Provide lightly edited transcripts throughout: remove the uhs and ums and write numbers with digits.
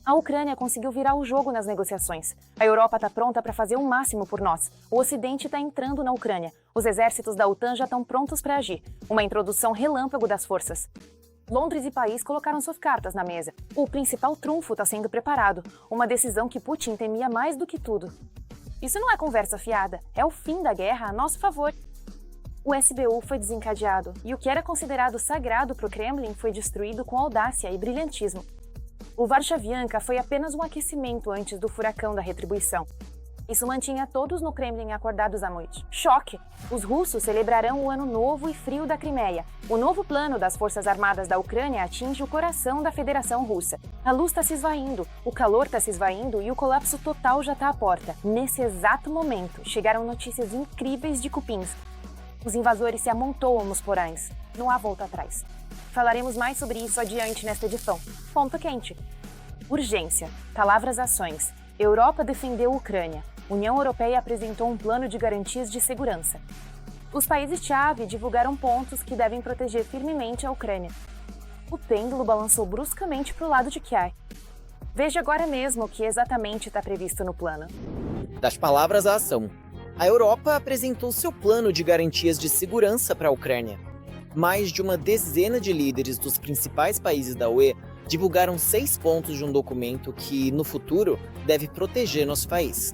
A Ucrânia conseguiu virar o jogo nas negociações. A Europa está pronta para fazer o máximo por nós. O Ocidente está entrando na Ucrânia. Os exércitos da OTAN já estão prontos para agir. Uma introdução relâmpago das forças. Londres e Paris colocaram suas cartas na mesa. O principal trunfo está sendo preparado. Uma decisão que Putin temia mais do que tudo. Isso não é conversa fiada. É o fim da guerra a nosso favor. O SBU foi desencadeado e o que era considerado sagrado para o Kremlin foi destruído com audácia e brilhantismo. O Varshavianka foi apenas um aquecimento antes do furacão da retribuição. Isso mantinha todos no Kremlin acordados à noite. Choque! Os russos celebrarão o ano novo e frio da Crimeia. O novo plano das Forças Armadas da Ucrânia atinge o coração da Federação Russa. A luz está se esvaindo, o calor está se esvaindo e o colapso total já está à porta. Nesse exato momento, chegaram notícias incríveis de Kupiansk. Os invasores se amontoam nos porões. Não há volta atrás. Falaremos mais sobre isso adiante nesta edição. Ponto quente. Urgência. Palavras ações. Europa defendeu a Ucrânia. União Europeia apresentou um plano de garantias de segurança. Os países-chave divulgaram pontos que devem proteger firmemente a Ucrânia. O pêndulo balançou bruscamente para o lado de Kiev. Veja agora mesmo o que exatamente está previsto no plano. Das palavras à ação. A Europa apresentou seu plano de garantias de segurança para a Ucrânia. Mais de uma dezena de líderes dos principais países da UE divulgaram 6 pontos de um documento que, no futuro, deve proteger nosso país.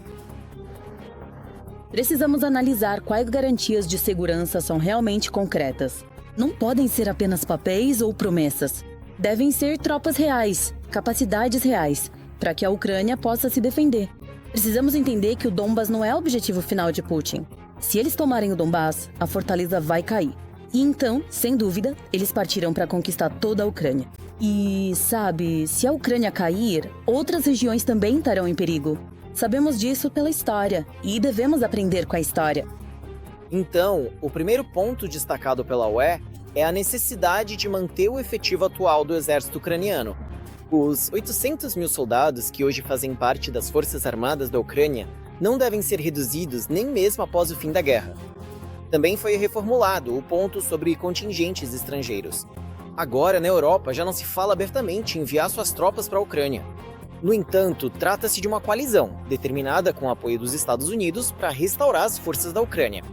Precisamos analisar quais garantias de segurança são realmente concretas. Não podem ser apenas papéis ou promessas. Devem ser tropas reais, capacidades reais, para que a Ucrânia possa se defender. Precisamos entender que o Donbas não é o objetivo final de Putin. Se eles tomarem o Donbas, a fortaleza vai cair. E então, sem dúvida, eles partirão para conquistar toda a Ucrânia. E, sabe, se a Ucrânia cair, outras regiões também estarão em perigo. Sabemos disso pela história e devemos aprender com a história. Então, o primeiro ponto destacado pela UE é a necessidade de manter o efetivo atual do exército ucraniano. Os 800 mil soldados que hoje fazem parte das Forças Armadas da Ucrânia não devem ser reduzidos nem mesmo após o fim da guerra. Também foi reformulado o ponto sobre contingentes estrangeiros. Agora, na Europa, já não se fala abertamente em enviar suas tropas para a Ucrânia. No entanto, trata-se de uma coalizão, determinada com o apoio dos Estados Unidos para restaurar as forças da Ucrânia.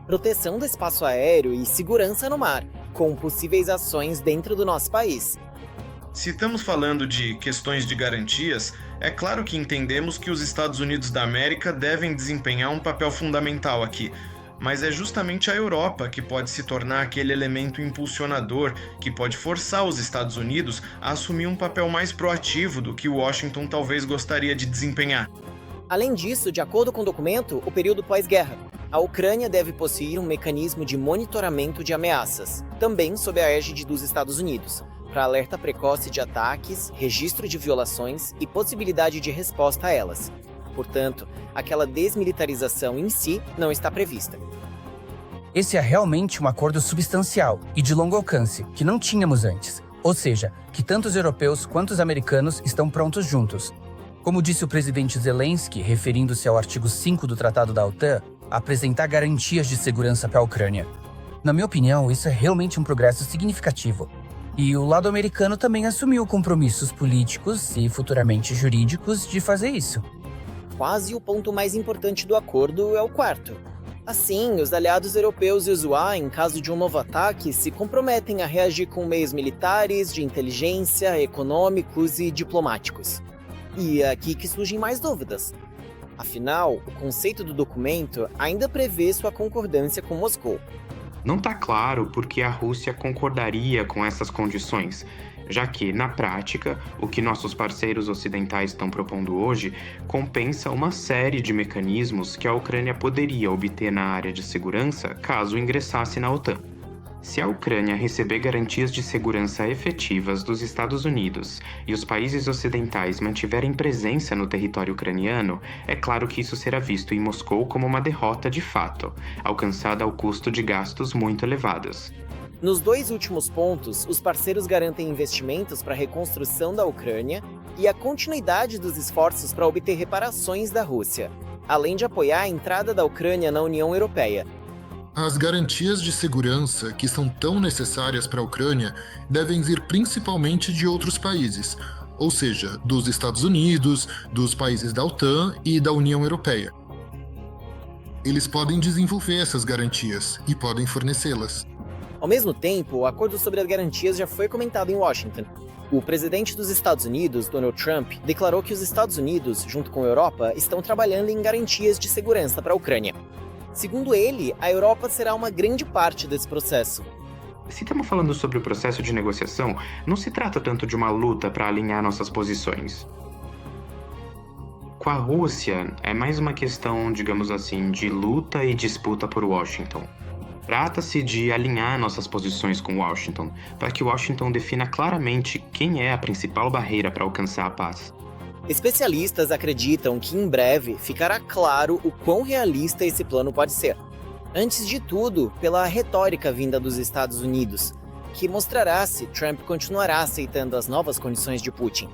Proteção do espaço aéreo e segurança no mar, com possíveis ações dentro do nosso país. Se estamos falando de questões de garantias, é claro que entendemos que os Estados Unidos da América devem desempenhar um papel fundamental aqui. Mas é justamente a Europa que pode se tornar aquele elemento impulsionador que pode forçar os Estados Unidos a assumir um papel mais proativo do que Washington talvez gostaria de desempenhar. Além disso, de acordo com o documento, o período pós-guerra, a Ucrânia deve possuir um mecanismo de monitoramento de ameaças, também sob a égide dos Estados Unidos, para alerta precoce de ataques, registro de violações e possibilidade de resposta a elas. Portanto, aquela desmilitarização em si não está prevista. Esse é realmente um acordo substancial e de longo alcance, que não tínhamos antes. Ou seja, que tanto os europeus quanto os americanos estão prontos juntos. Como disse o presidente Zelensky, referindo-se ao artigo 5 do Tratado da OTAN, apresentar garantias de segurança para a Ucrânia. Na minha opinião, isso é realmente um progresso significativo. E o lado americano também assumiu compromissos políticos e futuramente jurídicos de fazer isso. Quase o ponto mais importante do acordo é o quarto. Assim, os aliados europeus e os UA, em caso de um novo ataque, se comprometem a reagir com meios militares, de inteligência, econômicos e diplomáticos. E é aqui que surgem mais dúvidas. Afinal, o conceito do documento ainda prevê sua concordância com Moscou. Não está claro por que a Rússia concordaria com essas condições, já que, na prática, o que nossos parceiros ocidentais estão propondo hoje compensa uma série de mecanismos que a Ucrânia poderia obter na área de segurança caso ingressasse na OTAN. Se a Ucrânia receber garantias de segurança efetivas dos Estados Unidos e os países ocidentais mantiverem presença no território ucraniano, é claro que isso será visto em Moscou como uma derrota de fato, alcançada ao custo de gastos muito elevados. Nos 2 últimos pontos, os parceiros garantem investimentos para a reconstrução da Ucrânia e a continuidade dos esforços para obter reparações da Rússia, além de apoiar a entrada da Ucrânia na União Europeia. As garantias de segurança que são tão necessárias para a Ucrânia devem vir principalmente de outros países. ou seja, dos Estados Unidos, dos países da OTAN e da União Europeia. Eles podem desenvolver essas garantias e podem fornecê-las. Ao mesmo tempo, o acordo sobre as garantias já foi comentado em Washington. O presidente dos Estados Unidos, Donald Trump, declarou que os Estados Unidos, junto com a Europa, estão trabalhando em garantias de segurança para a Ucrânia. Segundo ele, a Europa será uma grande parte desse processo. Se estamos falando sobre o processo de negociação, não se trata tanto de uma luta para alinhar nossas posições. Com a Rússia, é mais uma questão, digamos assim, de luta e disputa por Washington. Trata-se de alinhar nossas posições com Washington, para que Washington defina claramente quem é a principal barreira para alcançar a paz. Especialistas acreditam que em breve ficará claro o quão realista esse plano pode ser. Antes de tudo, pela retórica vinda dos Estados Unidos, que mostrará se Trump continuará aceitando as novas condições de Putin,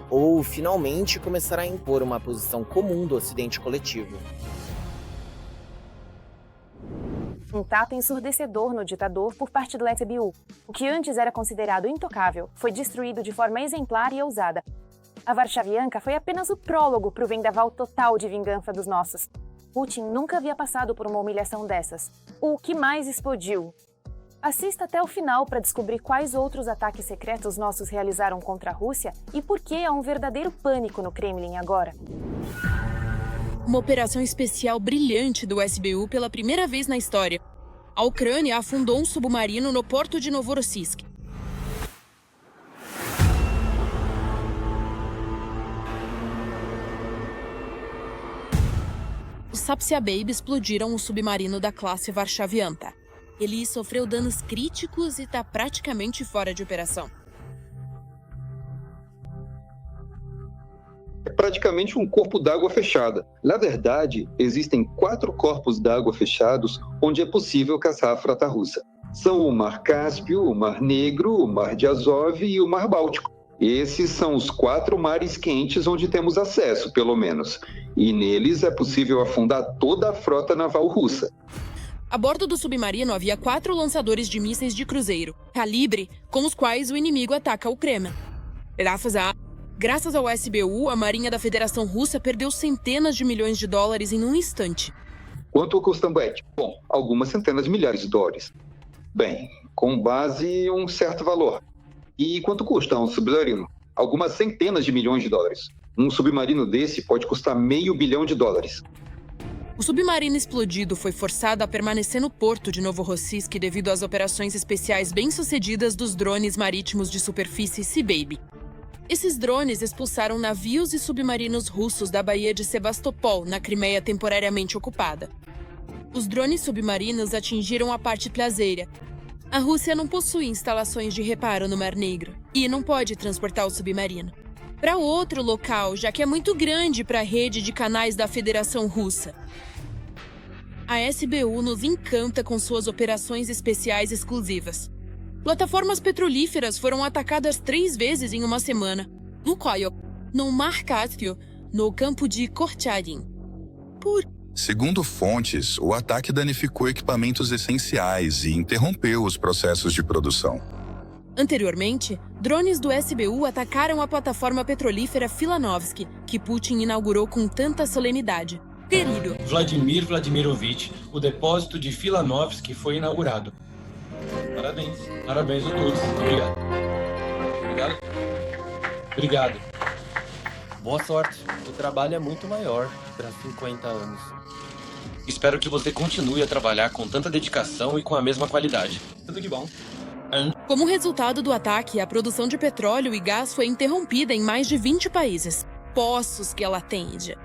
ou finalmente começará a impor uma posição comum do Ocidente coletivo. Um tato ensurdecedor no ditador por parte do SBU. O que antes era considerado intocável foi destruído de forma exemplar e ousada. A Varshavianka foi apenas o prólogo para o vendaval total de vingança dos nossos. Putin nunca havia passado por uma humilhação dessas. O que mais explodiu? Assista até o final para descobrir quais outros ataques secretos nossos realizaram contra a Rússia e por que há um verdadeiro pânico no Kremlin agora. Uma operação especial brilhante do SBU pela primeira vez na história. A Ucrânia afundou um submarino no porto de Novorossiysk. Os Sapsia Baby explodiram o submarino da classe Varshavianka. Ele sofreu danos críticos e está praticamente fora de operação. É praticamente um corpo d'água fechada. Na verdade, existem 4 corpos d'água fechados onde é possível caçar a frota russa. São o Mar Cáspio, o Mar Negro, o Mar de Azov e o Mar Báltico. Esses são os 4 mares quentes onde temos acesso, pelo menos. E neles é possível afundar toda a frota naval russa. A bordo do submarino havia 4 lançadores de mísseis de calibre, com os quais o inimigo ataca o Kremlin. Graças ao SBU, a Marinha da Federação Russa perdeu centenas de milhões de dólares em um instante. Quanto custa um bet? Bom, algumas centenas de milhares de dólares. Bem, com base em um certo valor. E quanto custa um submarino? Algumas centenas de milhões de dólares. Um submarino desse pode custar $500 milhão. O submarino explodido foi forçado a permanecer no porto de Novorossiysk devido às operações especiais bem-sucedidas dos drones marítimos de superfície Sea Baby. Esses drones expulsaram navios e submarinos russos da Baía de Sebastopol, na Crimeia temporariamente ocupada. Os drones submarinos atingiram a parte traseira. A Rússia não possui instalações de reparo no Mar Negro e não pode transportar o submarino para outro local, já que é muito grande para a rede de canais da Federação Russa. A SBU nos encanta com suas operações especiais exclusivas. Plataformas petrolíferas foram atacadas 3 vezes em uma semana. No Koyok, no Mar Cáspio, no campo de Korchadin. Segundo fontes, o ataque danificou equipamentos essenciais e interrompeu os processos de produção. Anteriormente, drones do SBU atacaram a plataforma petrolífera Filanovsk, que Putin inaugurou com tanta solenidade. Querido Vladimir Vladimirovich, o depósito de Filanovsk foi inaugurado. Parabéns. Parabéns a todos. Obrigado. Obrigado. Boa sorte. O trabalho é muito maior para 50 anos. Espero que você continue a trabalhar com tanta dedicação e com a mesma qualidade. Tudo de bom. Como resultado do ataque, a produção de petróleo e gás foi interrompida em mais de 20 países. Poços que ela atende.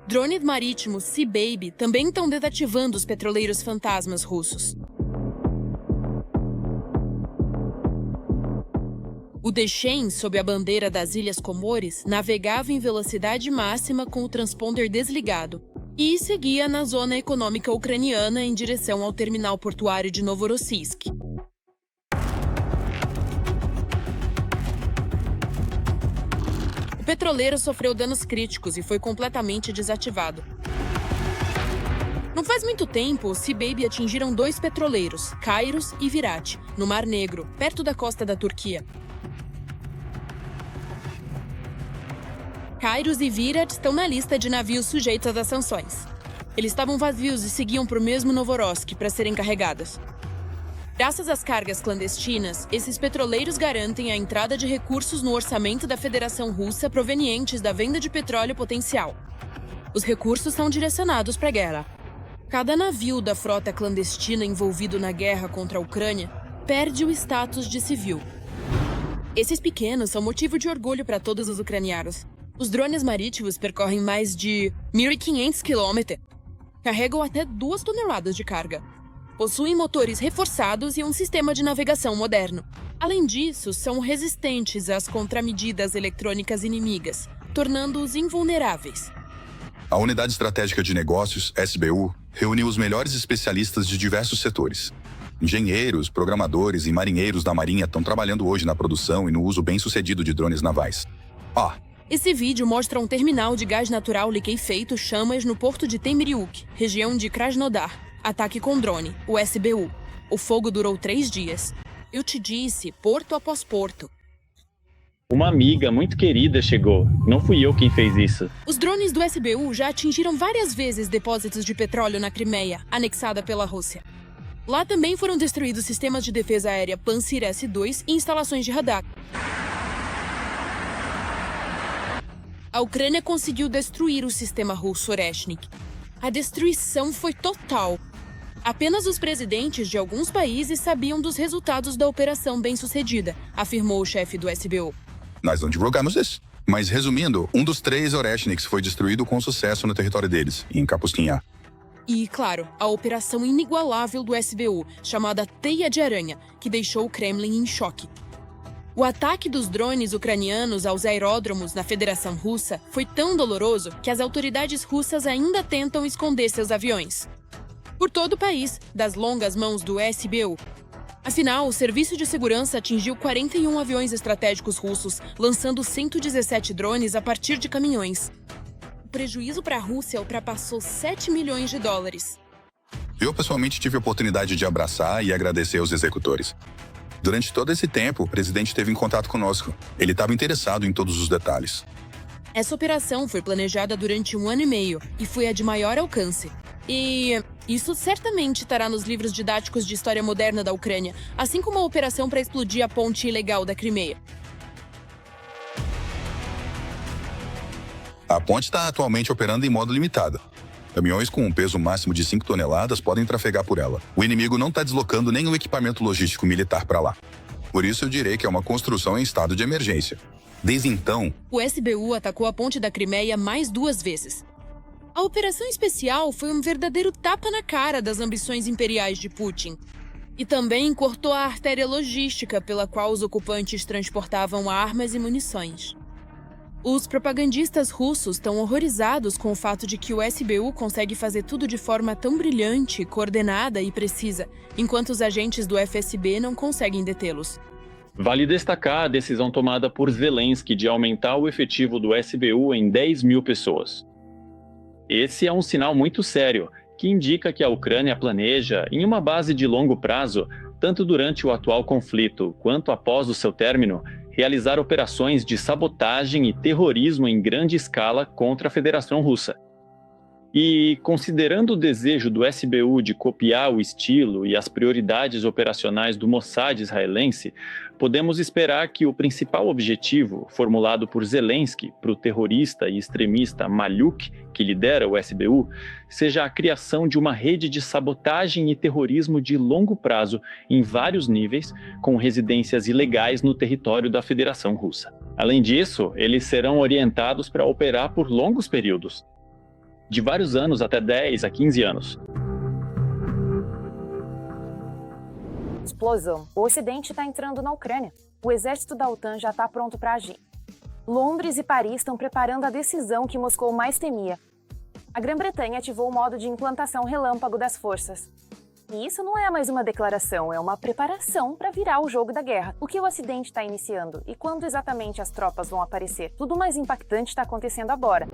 Drones marítimos Sea Baby também estão desativando os petroleiros fantasmas russos. O Deshen, sob a bandeira das Ilhas Comores, navegava em velocidade máxima com o transponder desligado e seguia na zona econômica ucraniana em direção ao terminal portuário de Novorossiysk. O petroleiro sofreu danos críticos e foi completamente desativado. Não faz muito tempo, os Sea Baby atingiram 2 petroleiros, Kairos e Virat, no Mar Negro, perto da costa da Turquia. Kairos e Virat estão na lista de navios sujeitos às sanções. Eles estavam vazios e seguiam para o mesmo Novorossiysk para serem carregados. Graças às cargas clandestinas, esses petroleiros garantem a entrada de recursos no orçamento da Federação Russa provenientes da venda de petróleo potencial. Os recursos são direcionados para a guerra. Cada navio da frota clandestina envolvido na guerra contra a Ucrânia perde o status de civil. Esses pequenos são motivo de orgulho para todos os ucranianos. Os drones marítimos percorrem mais de 1.500 quilômetros. Carregam até 2 toneladas de carga. Possuem motores reforçados e um sistema de navegação moderno. Além disso, são resistentes às contramedidas eletrônicas inimigas, tornando-os invulneráveis. A Unidade Estratégica de Negócios, SBU, reuniu os melhores especialistas de diversos setores. Engenheiros, programadores e marinheiros da Marinha estão trabalhando hoje na produção e no uso bem-sucedido de drones navais. Esse vídeo mostra um terminal de gás natural liquefeito chamas no porto de Temryuk, região de Krasnodar. Ataque com drone, o SBU. O fogo durou 3 dias. Eu te disse, porto após porto. Uma amiga muito querida chegou. Não fui eu quem fez isso. Os drones do SBU já atingiram várias vezes depósitos de petróleo na Crimeia, anexada pela Rússia. Lá também foram destruídos sistemas de defesa aérea Pansir S-2 e instalações de radar. A Ucrânia conseguiu destruir o sistema russo Oreshnik. A destruição foi total. Apenas os presidentes de alguns países sabiam dos resultados da operação bem-sucedida, afirmou o chefe do SBU. Nós não divulgamos isso. Mas, resumindo, um dos 3 Oreshniks foi destruído com sucesso no território deles, em Kapustin. E, claro, a operação inigualável do SBU, chamada Teia de Aranha, que deixou o Kremlin em choque. O ataque dos drones ucranianos aos aeródromos na Federação Russa foi tão doloroso que as autoridades russas ainda tentam esconder seus aviões. Por todo o país, das longas mãos do SBU. Afinal, o Serviço de Segurança atingiu 41 aviões estratégicos russos, lançando 117 drones a partir de caminhões. O prejuízo para a Rússia ultrapassou 7 milhões de dólares. Eu, pessoalmente, tive a oportunidade de abraçar e agradecer aos executores. Durante todo esse tempo, o presidente esteve em contato conosco. Ele estava interessado em todos os detalhes. Essa operação foi planejada durante 1 ano e meio e foi a de maior alcance. E isso certamente estará nos livros didáticos de história moderna da Ucrânia, assim como a operação para explodir a ponte ilegal da Crimeia. A ponte está atualmente operando em modo limitado. Caminhões com um peso máximo de 5 toneladas podem trafegar por ela. O inimigo não está deslocando nenhum equipamento logístico militar para lá. Por isso eu direi que é uma construção em estado de emergência. Desde então, o SBU atacou a ponte da Crimeia mais 2 vezes. A operação especial foi um verdadeiro tapa na cara das ambições imperiais de Putin. E também cortou a artéria logística pela qual os ocupantes transportavam armas e munições. Os propagandistas russos estão horrorizados com o fato de que o SBU consegue fazer tudo de forma tão brilhante, coordenada e precisa, enquanto os agentes do FSB não conseguem detê-los. Vale destacar a decisão tomada por Zelensky de aumentar o efetivo do SBU em 10 mil pessoas. Esse é um sinal muito sério, que indica que a Ucrânia planeja, em uma base de longo prazo, tanto durante o atual conflito quanto após o seu término, realizar operações de sabotagem e terrorismo em grande escala contra a Federação Russa. E, considerando o desejo do SBU de copiar o estilo e as prioridades operacionais do Mossad israelense, podemos esperar que o principal objetivo, formulado por Zelensky para o terrorista e extremista Malyuk, que lidera o SBU, seja a criação de uma rede de sabotagem e terrorismo de longo prazo em vários níveis, com residências ilegais no território da Federação Russa. Além disso, eles serão orientados para operar por longos períodos, de vários anos até 10 a 15 anos. Explosão. O Ocidente está entrando na Ucrânia. O exército da OTAN já está pronto para agir. Londres e Paris estão preparando a decisão que Moscou mais temia. A Grã-Bretanha ativou o modo de implantação relâmpago das forças. E isso não é mais uma declaração, é uma preparação para virar o jogo da guerra. O que o Ocidente está iniciando e quando exatamente as tropas vão aparecer? Tudo mais impactante está acontecendo agora.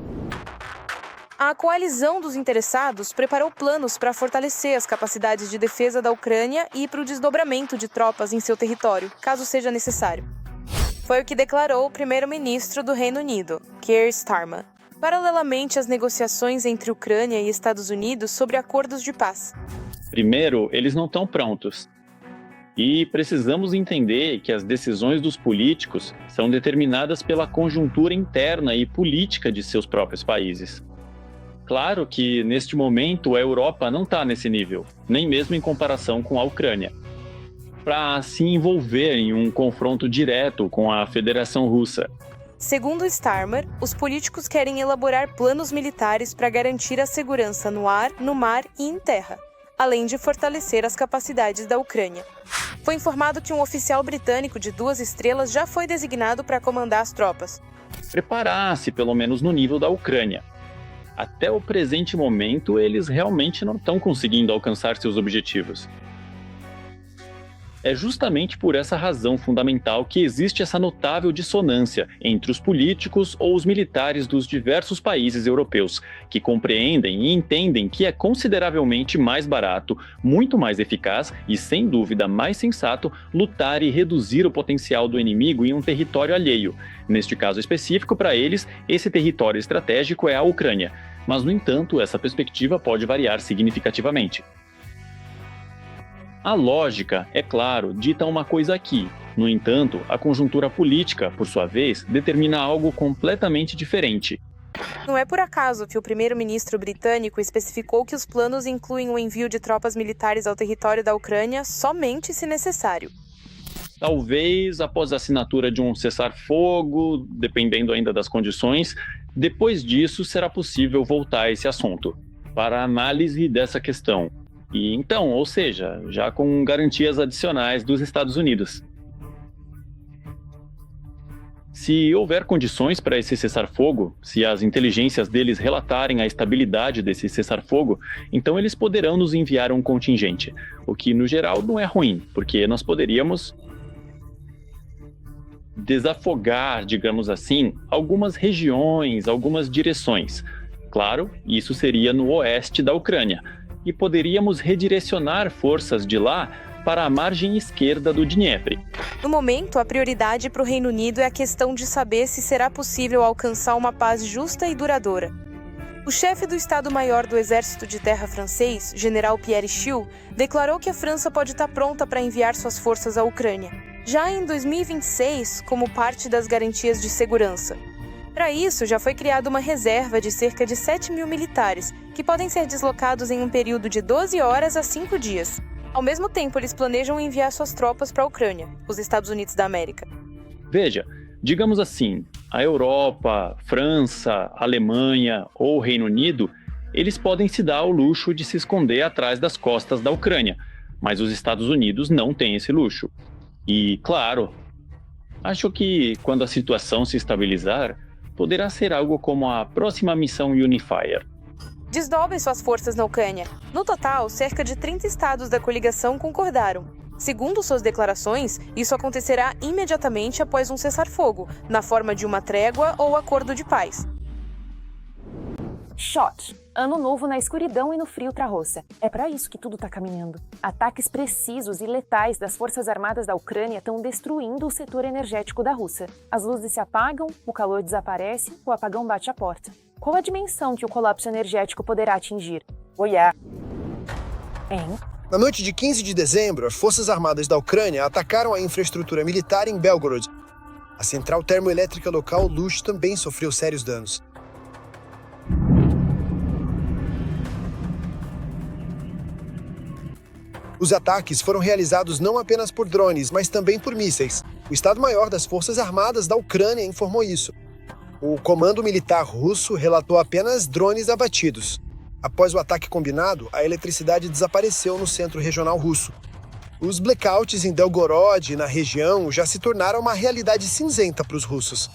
A coalizão dos interessados preparou planos para fortalecer as capacidades de defesa da Ucrânia e para o desdobramento de tropas em seu território, caso seja necessário. Foi o que declarou o primeiro-ministro do Reino Unido, Keir Starmer, paralelamente às negociações entre Ucrânia e Estados Unidos sobre acordos de paz. Primeiro, eles não estão prontos. E precisamos entender que as decisões dos políticos são determinadas pela conjuntura interna e política de seus próprios países. Claro que, neste momento, a Europa não está nesse nível, nem mesmo em comparação com a Ucrânia, para se envolver em um confronto direto com a Federação Russa. Segundo Starmer, os políticos querem elaborar planos militares para garantir a segurança no ar, no mar e em terra, além de fortalecer as capacidades da Ucrânia. Foi informado que um oficial britânico de 2 estrelas já foi designado para comandar as tropas. Preparar-se, pelo menos no nível da Ucrânia. Até o presente momento, eles realmente não estão conseguindo alcançar seus objetivos. É justamente por essa razão fundamental que existe essa notável dissonância entre os políticos ou os militares dos diversos países europeus, que compreendem e entendem que é consideravelmente mais barato, muito mais eficaz e, sem dúvida, mais sensato lutar e reduzir o potencial do inimigo em um território alheio. Neste caso específico, para eles, esse território estratégico é a Ucrânia. Mas, no entanto, essa perspectiva pode variar significativamente. A lógica, é claro, dita uma coisa aqui. No entanto, a conjuntura política, por sua vez, determina algo completamente diferente. Não é por acaso que o primeiro-ministro britânico especificou que os planos incluem o envio de tropas militares ao território da Ucrânia somente se necessário. Talvez após a assinatura de um cessar-fogo, dependendo ainda das condições, depois disso será possível voltar a esse assunto, para a análise dessa questão. E então, ou seja, já com garantias adicionais dos Estados Unidos. Se houver condições para esse cessar-fogo, se as inteligências deles relatarem a estabilidade desse cessar-fogo, então eles poderão nos enviar um contingente, o que no geral não é ruim, porque nós poderíamos desafogar, digamos assim, algumas regiões, algumas direções. Claro, isso seria no oeste da Ucrânia. E poderíamos redirecionar forças de lá para a margem esquerda do Dnieper. No momento, a prioridade para o Reino Unido é a questão de saber se será possível alcançar uma paz justa e duradoura. O chefe do Estado-Maior do Exército de Terra francês, General Pierre Chiu, declarou que a França pode estar pronta para enviar suas forças à Ucrânia, já em 2026, como parte das garantias de segurança. Para isso, já foi criada uma reserva de cerca de 7 mil militares, que podem ser deslocados em um período de 12 horas a 5 dias. Ao mesmo tempo, eles planejam enviar suas tropas para a Ucrânia, os Estados Unidos da América. Veja, digamos assim, a Europa, França, Alemanha ou Reino Unido, eles podem se dar ao luxo de se esconder atrás das costas da Ucrânia, mas os Estados Unidos não têm esse luxo. E, claro, acho que quando a situação se estabilizar, poderá ser algo como a próxima missão Unifier. Desdobrem suas forças na Ucrânia. No total, cerca de 30 estados da coligação concordaram. Segundo suas declarações, isso acontecerá imediatamente após um cessar-fogo, na forma de uma trégua ou acordo de paz. Shot. Ano novo na escuridão e no frio Trarossa. É para isso que tudo tá caminhando. Ataques precisos e letais das Forças Armadas da Ucrânia estão destruindo o setor energético da Rússia. As luzes se apagam, o calor desaparece, o apagão bate à porta. Qual a dimensão que o colapso energético poderá atingir? Olhar. Hein? Na noite de 15 de dezembro, as Forças Armadas da Ucrânia atacaram a infraestrutura militar em Belgorod. A central termoelétrica local Luz também sofreu sérios danos. Os ataques foram realizados não apenas por drones, mas também por mísseis. O Estado-Maior das Forças Armadas da Ucrânia informou isso. O comando militar russo relatou apenas drones abatidos. Após o ataque combinado, a eletricidade desapareceu no centro regional russo. Os blackouts em Belgorod e na região já se tornaram uma realidade cinzenta para os russos.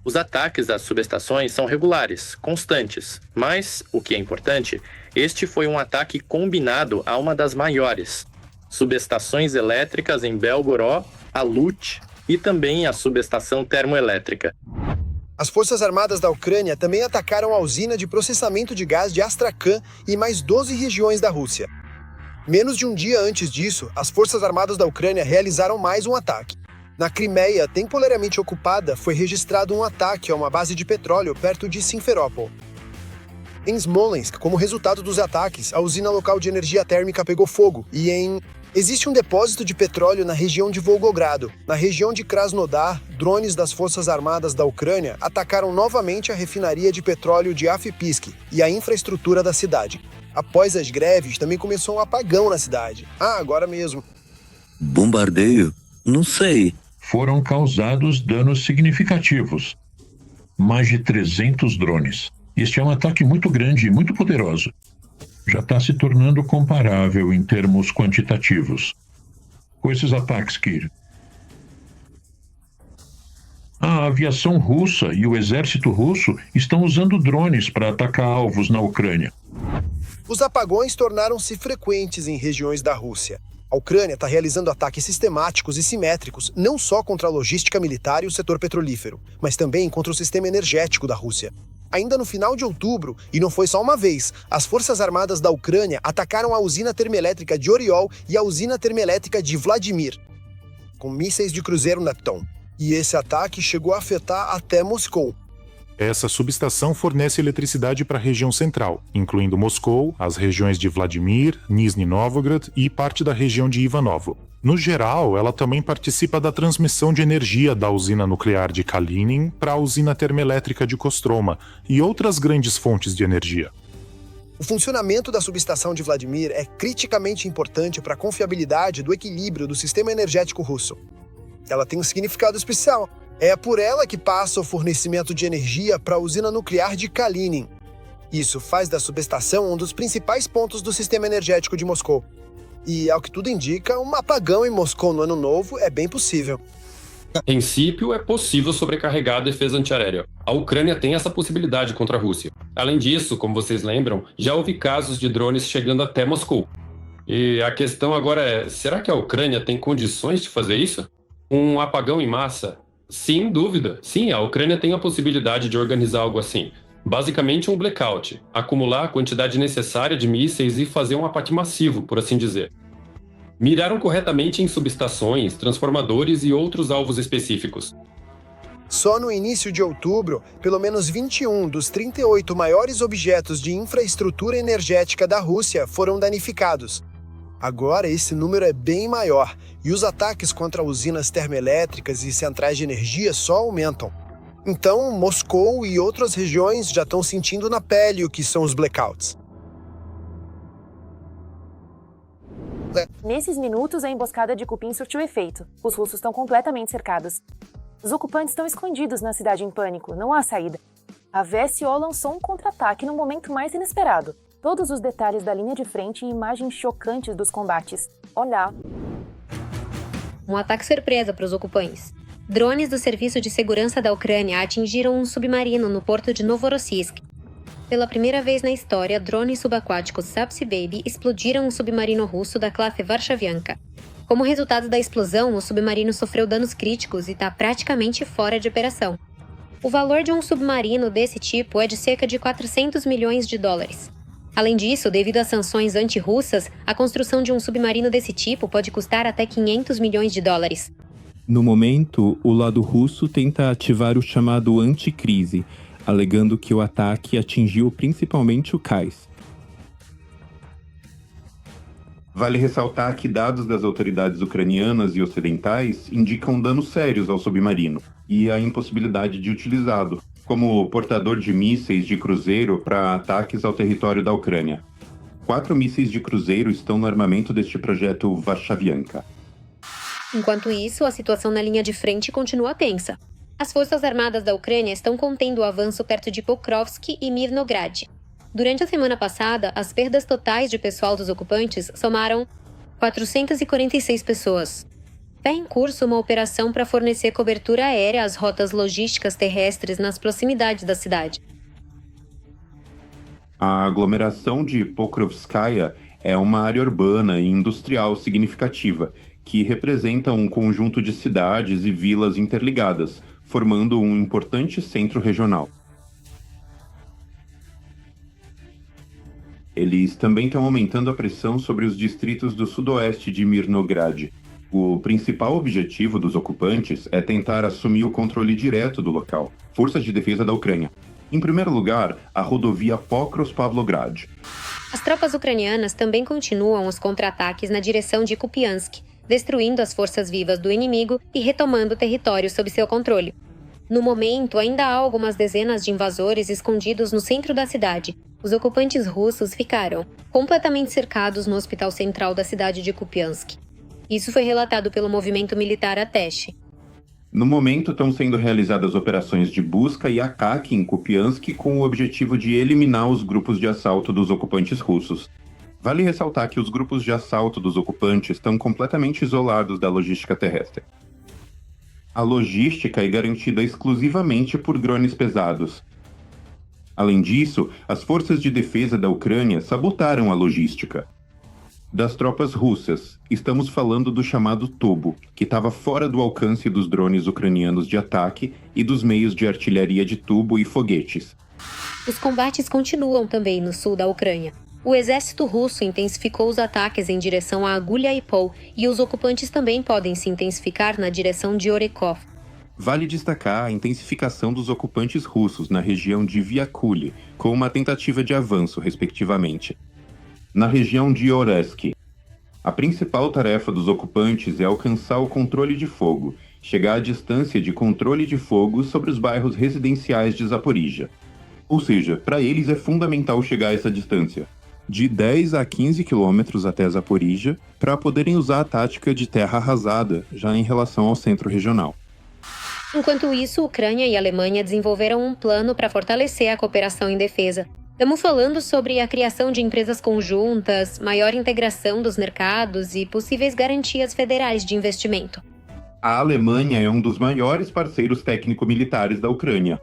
Os ataques às subestações são regulares, constantes, mas, o que é importante, este foi um ataque combinado a uma das maiores subestações elétricas em Belgorod, a Lutsk e também a subestação termoelétrica. As Forças Armadas da Ucrânia também atacaram a usina de processamento de gás de Astrakhan e mais 12 regiões da Rússia. Menos de um dia antes disso, as Forças Armadas da Ucrânia realizaram mais um ataque. Na Crimeia, temporariamente ocupada, foi registrado um ataque a uma base de petróleo perto de Simferópol. Em Smolensk, como resultado dos ataques, a usina local de energia térmica pegou fogo Existe um depósito de petróleo na região de Volgogrado. Na região de Krasnodar, drones das Forças Armadas da Ucrânia atacaram novamente a refinaria de petróleo de Afipsk e a infraestrutura da cidade. Após as greves, também começou um apagão na cidade. Agora mesmo. Bombardeio? Não sei. Foram causados danos significativos. Mais de 300 drones. Este é um ataque muito grande e muito poderoso. Já está se tornando comparável em termos quantitativos. Com esses ataques, Kir, a aviação russa e o exército russo estão usando drones para atacar alvos na Ucrânia. Os apagões tornaram-se frequentes em regiões da Rússia. A Ucrânia está realizando ataques sistemáticos e simétricos não só contra a logística militar e o setor petrolífero, mas também contra o sistema energético da Rússia. Ainda no final de outubro, e não foi só uma vez, as Forças Armadas da Ucrânia atacaram a usina termoelétrica de Oriol e a usina termoelétrica de Vladimir, com mísseis de cruzeiro Neptun. E esse ataque chegou a afetar até Moscou. Essa subestação fornece eletricidade para a região central, incluindo Moscou, as regiões de Vladimir, Nizhny Novgorod e parte da região de Ivanovo. No geral, ela também participa da transmissão de energia da usina nuclear de Kalinin para a usina termoelétrica de Kostroma e outras grandes fontes de energia. O funcionamento da subestação de Vladimir é criticamente importante para a confiabilidade do equilíbrio do sistema energético russo. Ela tem um significado especial. É por ela que passa o fornecimento de energia para a usina nuclear de Kalinin. Isso faz da subestação um dos principais pontos do sistema energético de Moscou. E, ao que tudo indica, um apagão em Moscou no Ano Novo é bem possível. A princípio, é possível sobrecarregar a defesa antiaérea. A Ucrânia tem essa possibilidade contra a Rússia. Além disso, como vocês lembram, já houve casos de drones chegando até Moscou. E a questão agora é, será que a Ucrânia tem condições de fazer isso? Um apagão em massa? Sem dúvida. Sim, a Ucrânia tem a possibilidade de organizar algo assim. Basicamente um blackout, acumular a quantidade necessária de mísseis e fazer um ataque massivo, por assim dizer. Miraram corretamente em subestações, transformadores e outros alvos específicos. Só no início de outubro, pelo menos 21 dos 38 maiores objetos de infraestrutura energética da Rússia foram danificados. Agora esse número é bem maior, e os ataques contra usinas termoelétricas e centrais de energia só aumentam. Então, Moscou e outras regiões já estão sentindo na pele o que são os blackouts. Nesses minutos, a emboscada de Cupim surtiu efeito. Os russos estão completamente cercados. Os ocupantes estão escondidos na cidade em pânico, não há saída. A VSO lançou um contra-ataque no momento mais inesperado. Todos os detalhes da linha de frente e imagens chocantes dos combates. Olá! Um ataque surpresa para os ocupantes. Drones do Serviço de Segurança da Ucrânia atingiram um submarino no porto de Novorossiysk. Pela primeira vez na história, drones subaquáticos Sapsi Baby explodiram um submarino russo da classe Varshavianka. Como resultado da explosão, o submarino sofreu danos críticos e está praticamente fora de operação. O valor de um submarino desse tipo é de cerca de 400 milhões de dólares. Além disso, devido às sanções anti-russas, a construção de um submarino desse tipo pode custar até 500 milhões de dólares. No momento, o lado russo tenta ativar o chamado anticrise, alegando que o ataque atingiu principalmente o cais. Vale ressaltar que dados das autoridades ucranianas e ocidentais indicam danos sérios ao submarino e a impossibilidade de utilizá-lo como portador de mísseis de cruzeiro para ataques ao território da Ucrânia. 4 mísseis de cruzeiro estão no armamento deste projeto Varshavianka. Enquanto isso, a situação na linha de frente continua tensa. As Forças Armadas da Ucrânia estão contendo o avanço perto de Pokrovsk e Mirnograd. Durante a semana passada, as perdas totais de pessoal dos ocupantes somaram 446 pessoas. Está em curso uma operação para fornecer cobertura aérea às rotas logísticas terrestres nas proximidades da cidade. A aglomeração de Pokrovskaya é uma área urbana e industrial significativa, que representa um conjunto de cidades e vilas interligadas, formando um importante centro regional. Eles também estão aumentando a pressão sobre os distritos do sudoeste de Mirnograd. O principal objetivo dos ocupantes é tentar assumir o controle direto do local, forças de defesa da Ucrânia. Em primeiro lugar, a rodovia Pokros-Pavlograd. As tropas ucranianas também continuam os contra-ataques na direção de Kupiansk, destruindo as forças vivas do inimigo e retomando o território sob seu controle. No momento, ainda há algumas dezenas de invasores escondidos no centro da cidade. Os ocupantes russos ficaram completamente cercados no hospital central da cidade de Kupiansk. Isso foi relatado pelo movimento militar Atesh. No momento, estão sendo realizadas operações de busca e ataque em Kupiansk com o objetivo de eliminar os grupos de assalto dos ocupantes russos. Vale ressaltar que os grupos de assalto dos ocupantes estão completamente isolados da logística terrestre. A logística é garantida exclusivamente por drones pesados. Além disso, as forças de defesa da Ucrânia sabotaram a logística. Das tropas russas, estamos falando do chamado Tobo, que estava fora do alcance dos drones ucranianos de ataque e dos meios de artilharia de tubo e foguetes. Os combates continuam também no sul da Ucrânia. O exército russo intensificou os ataques em direção a Guliaipol e os ocupantes também podem se intensificar na direção de Orekov. Vale destacar a intensificação dos ocupantes russos na região de Vyakuli, com uma tentativa de avanço, respectivamente. Na região de Oretsk, a principal tarefa dos ocupantes é alcançar o controle de fogo, chegar à distância de controle de fogo sobre os bairros residenciais de Zaporizhia. Ou seja, para eles é fundamental chegar a essa distância, de 10 a 15 quilômetros até Zaporizhia, para poderem usar a tática de terra arrasada, já em relação ao centro regional. Enquanto isso, Ucrânia e Alemanha desenvolveram um plano para fortalecer a cooperação em defesa. Estamos falando sobre a criação de empresas conjuntas, maior integração dos mercados e possíveis garantias federais de investimento. A Alemanha é um dos maiores parceiros técnico-militares da Ucrânia.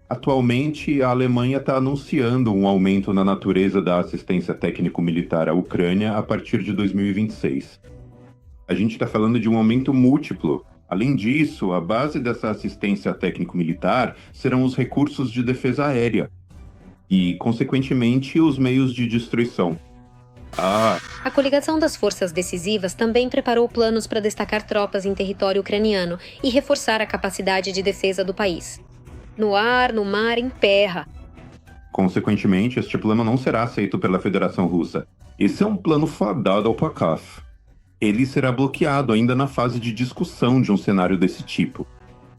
Atualmente, a Alemanha está anunciando um aumento na natureza da assistência técnico-militar à Ucrânia a partir de 2026. A gente está falando de um aumento múltiplo. Além disso, a base dessa assistência técnico-militar serão os recursos de defesa aérea e, consequentemente, os meios de destruição. A coligação das forças decisivas também preparou planos para destacar tropas em território ucraniano e reforçar a capacidade de defesa do país. No ar, no mar, em terra. Consequentemente, este plano não será aceito pela Federação Russa. Esse é um plano fadado ao fracasso. Ele será bloqueado ainda na fase de discussão de um cenário desse tipo.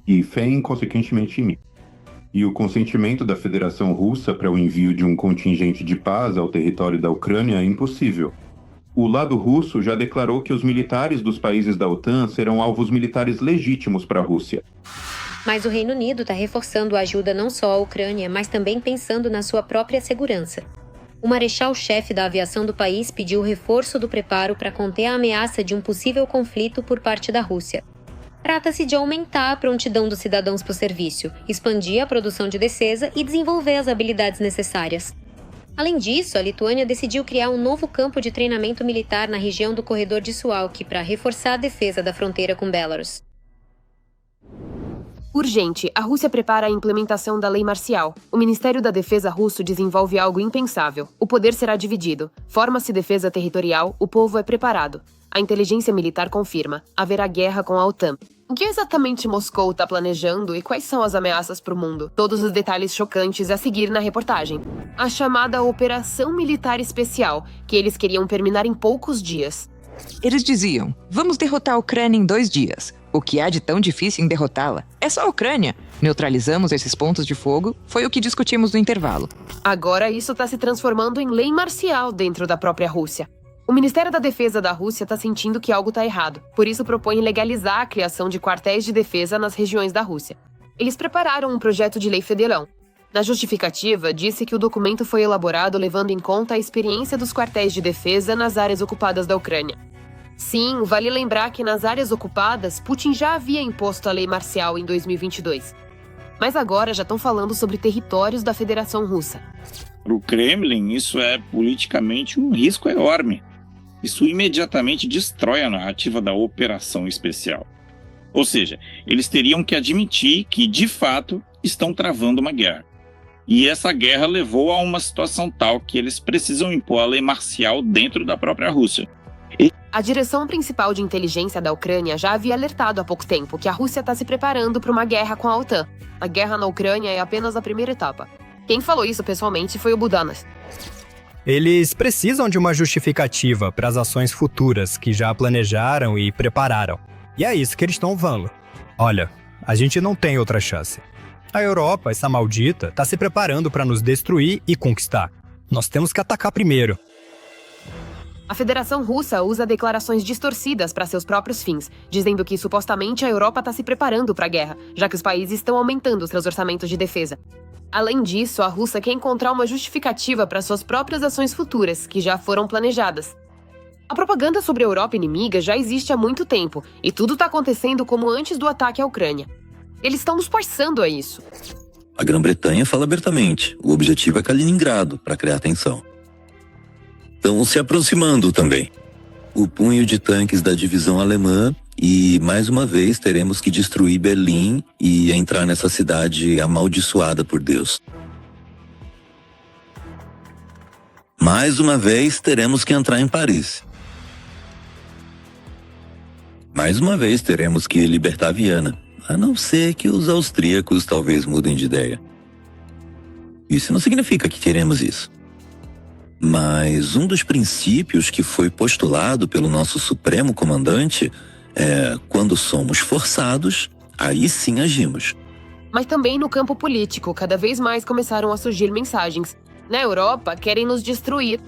E fé, consequentemente, em mim. E o consentimento da Federação Russa para o envio de um contingente de paz ao território da Ucrânia é impossível. O lado russo já declarou que os militares dos países da OTAN serão alvos militares legítimos para a Rússia. Mas o Reino Unido está reforçando a ajuda não só à Ucrânia, mas também pensando na sua própria segurança. O marechal-chefe da aviação do país pediu o reforço do preparo para conter a ameaça de um possível conflito por parte da Rússia. Trata-se de aumentar a prontidão dos cidadãos para o serviço, expandir a produção de defesa e desenvolver as habilidades necessárias. Além disso, a Lituânia decidiu criar um novo campo de treinamento militar na região do corredor de Suwałki para reforçar a defesa da fronteira com Belarus. Urgente, a Rússia prepara a implementação da lei marcial. O Ministério da Defesa russo desenvolve algo impensável. O poder será dividido. Forma-se defesa territorial, o povo é preparado. A inteligência militar confirma. Haverá guerra com a OTAN. O que exatamente Moscou está planejando e quais são as ameaças para o mundo? Todos os detalhes chocantes a seguir na reportagem. A chamada Operação Militar Especial, que eles queriam terminar em poucos dias. Eles diziam, vamos derrotar a Ucrânia em 2 dias. O que há de tão difícil em derrotá-la? É só a Ucrânia. Neutralizamos esses pontos de fogo, foi o que discutimos no intervalo. Agora isso está se transformando em lei marcial dentro da própria Rússia. O Ministério da Defesa da Rússia está sentindo que algo está errado, por isso propõe legalizar a criação de quartéis de defesa nas regiões da Rússia. Eles prepararam um projeto de lei federal. Na justificativa, disse que o documento foi elaborado levando em conta a experiência dos quartéis de defesa nas áreas ocupadas da Ucrânia. Sim, vale lembrar que nas áreas ocupadas, Putin já havia imposto a lei marcial em 2022. Mas agora já estão falando sobre territórios da Federação Russa. Para o Kremlin, isso é politicamente um risco enorme. Isso imediatamente destrói a narrativa da operação especial. Ou seja, eles teriam que admitir que, de fato, estão travando uma guerra. E essa guerra levou a uma situação tal que eles precisam impor a lei marcial dentro da própria Rússia. A direção principal de inteligência da Ucrânia já havia alertado há pouco tempo que a Rússia está se preparando para uma guerra com a OTAN. A guerra na Ucrânia é apenas a primeira etapa. Quem falou isso pessoalmente foi o Budanas. Eles precisam de uma justificativa para as ações futuras que já planejaram e prepararam. E é isso que eles estão usando. Olha, a gente não tem outra chance. A Europa, essa maldita, está se preparando para nos destruir e conquistar. Nós temos que atacar primeiro. A Federação Russa usa declarações distorcidas para seus próprios fins, dizendo que supostamente a Europa está se preparando para a guerra, já que os países estão aumentando seus orçamentos de defesa. Além disso, a Rússia quer encontrar uma justificativa para suas próprias ações futuras, que já foram planejadas. A propaganda sobre a Europa inimiga já existe há muito tempo, e tudo está acontecendo como antes do ataque à Ucrânia. Eles estão nos forçando a isso. A Grã-Bretanha fala abertamente. O objetivo é Kaliningrado, para criar tensão. Estão se aproximando também. O punho de tanques da divisão alemã e, mais uma vez, teremos que destruir Berlim e entrar nessa cidade amaldiçoada por Deus. Mais uma vez, teremos que entrar em Paris. Mais uma vez, teremos que libertar Viana, a não ser que os austríacos talvez mudem de ideia. Isso não significa que queremos isso. Mas um dos princípios que foi postulado pelo nosso Supremo Comandante é: quando somos forçados, aí sim agimos. Mas também no campo político, cada vez mais começaram a surgir mensagens. Na Europa, querem nos destruir.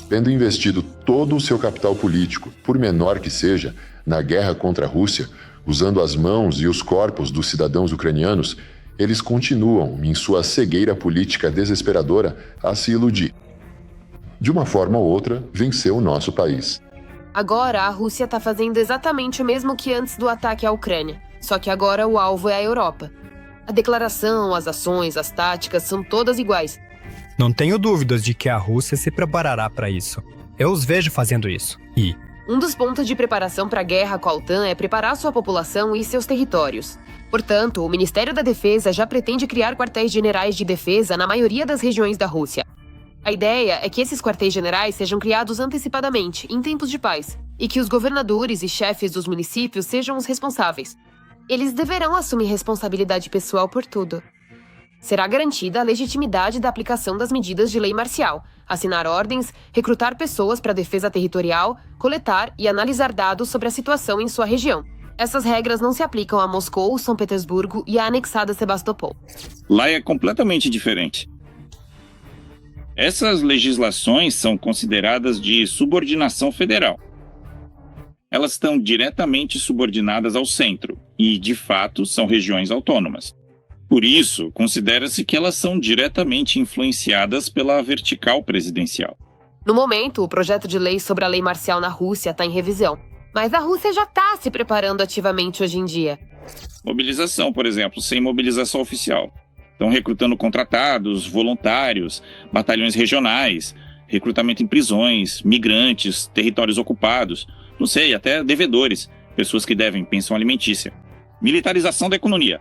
Tendo investido todo o seu capital político, por menor que seja, na guerra contra a Rússia, usando as mãos e os corpos dos cidadãos ucranianos, eles continuam, em sua cegueira política desesperadora, a se iludir. De uma forma ou outra, venceu o nosso país. Agora, a Rússia está fazendo exatamente o mesmo que antes do ataque à Ucrânia, só que agora o alvo é a Europa. A declaração, as ações, as táticas são todas iguais. Não tenho dúvidas de que a Rússia se preparará para isso. Eu os vejo fazendo isso. Um dos pontos de preparação para a guerra com a OTAN é preparar sua população e seus territórios. Portanto, o Ministério da Defesa já pretende criar quartéis generais de defesa na maioria das regiões da Rússia. A ideia é que esses quartéis generais sejam criados antecipadamente, em tempos de paz, e que os governadores e chefes dos municípios sejam os responsáveis. Eles deverão assumir responsabilidade pessoal por tudo. Será garantida a legitimidade da aplicação das medidas de lei marcial, assinar ordens, recrutar pessoas para a defesa territorial, coletar e analisar dados sobre a situação em sua região. Essas regras não se aplicam a Moscou, São Petersburgo e a anexada Sebastopol. Lá é completamente diferente. Essas legislações são consideradas de subordinação federal. Elas estão diretamente subordinadas ao centro e, de fato, são regiões autônomas. Por isso, considera-se que elas são diretamente influenciadas pela vertical presidencial. No momento, o projeto de lei sobre a lei marcial na Rússia está em revisão. Mas a Rússia já está se preparando ativamente hoje em dia. Mobilização, por exemplo, sem mobilização oficial. Estão recrutando contratados, voluntários, batalhões regionais, recrutamento em prisões, migrantes, territórios ocupados, não sei, até devedores, pessoas que devem pensão alimentícia. Militarização da economia.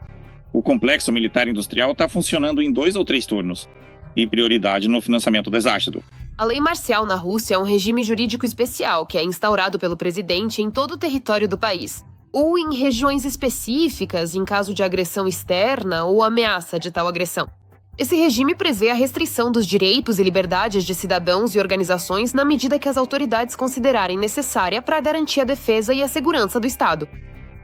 O complexo militar industrial está funcionando em 2 ou 3 turnos, e prioridade no financiamento do exército. A lei marcial na Rússia é um regime jurídico especial que é instaurado pelo presidente em todo o território do país, ou em regiões específicas em caso de agressão externa ou ameaça de tal agressão. Esse regime prevê a restrição dos direitos e liberdades de cidadãos e organizações na medida que as autoridades considerarem necessária para garantir a defesa e a segurança do Estado.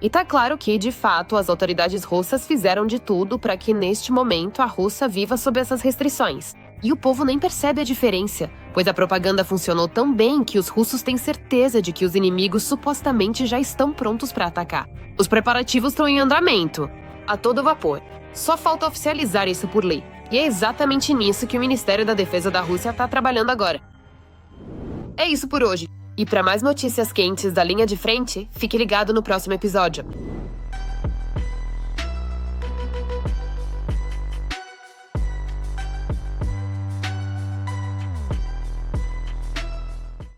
E tá claro que, de fato, as autoridades russas fizeram de tudo para que, neste momento, a Rússia viva sob essas restrições. E o povo nem percebe a diferença, pois a propaganda funcionou tão bem que os russos têm certeza de que os inimigos supostamente já estão prontos para atacar. Os preparativos estão em andamento, a todo vapor. Só falta oficializar isso por lei. E é exatamente nisso que o Ministério da Defesa da Rússia está trabalhando agora. É isso por hoje. E para mais notícias quentes da linha de frente, fique ligado no próximo episódio.